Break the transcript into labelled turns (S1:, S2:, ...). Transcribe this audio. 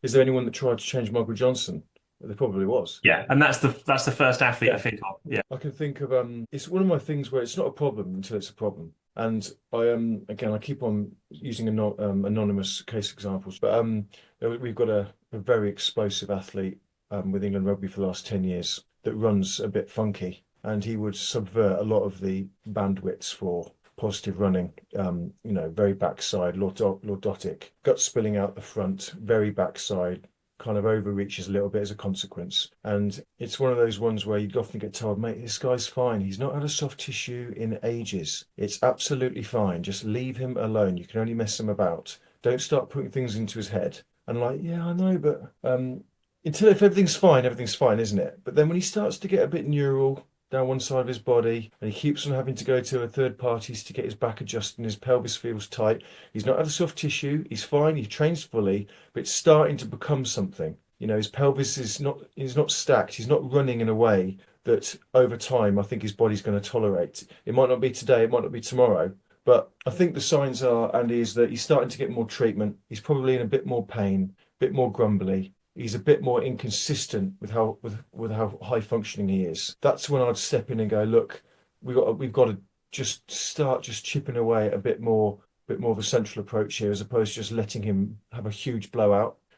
S1: Is there anyone that tried to change Michael Johnson? There probably was.
S2: Yeah, and that's the first athlete I
S1: Yeah.
S2: think of. Yeah.
S1: I can think of it's one of my things where it's not a problem until it's a problem. And I again I keep on using anonymous case examples, but we've got a very explosive athlete with England rugby for the last 10 years that runs a bit funky, and he would subvert a lot of the bandwidths for positive running. Very backside, lordotic, gut spilling out the front, very backside, kind of overreaches a little bit as a consequence. And it's one of those ones where you'd often get told, mate, this guy's fine. He's not had a soft tissue in ages. It's absolutely fine. Just leave him alone. You can only mess him about. Don't start putting things into his head. And like, yeah, I know, but until if everything's fine, isn't it? But then when he starts to get a bit neural down one side of his body, and he keeps on having to go to a third parties to get his back adjusted and his pelvis feels tight. He's not had a soft tissue. He's fine. He trains fully, but it's starting to become something. His pelvis is not stacked. He's not running in a way that over time I think his body's going to tolerate. It might not be today, it might not be tomorrow, but I think the signs are, Andy, is that he's starting to get more treatment. He's probably in a bit more pain, a bit more grumbly. He's a bit more inconsistent with how high functioning he is. That's when I'd step in and go, look, we've got to just start just chipping away a bit more of a central approach here, as opposed to just letting him have a huge blowout.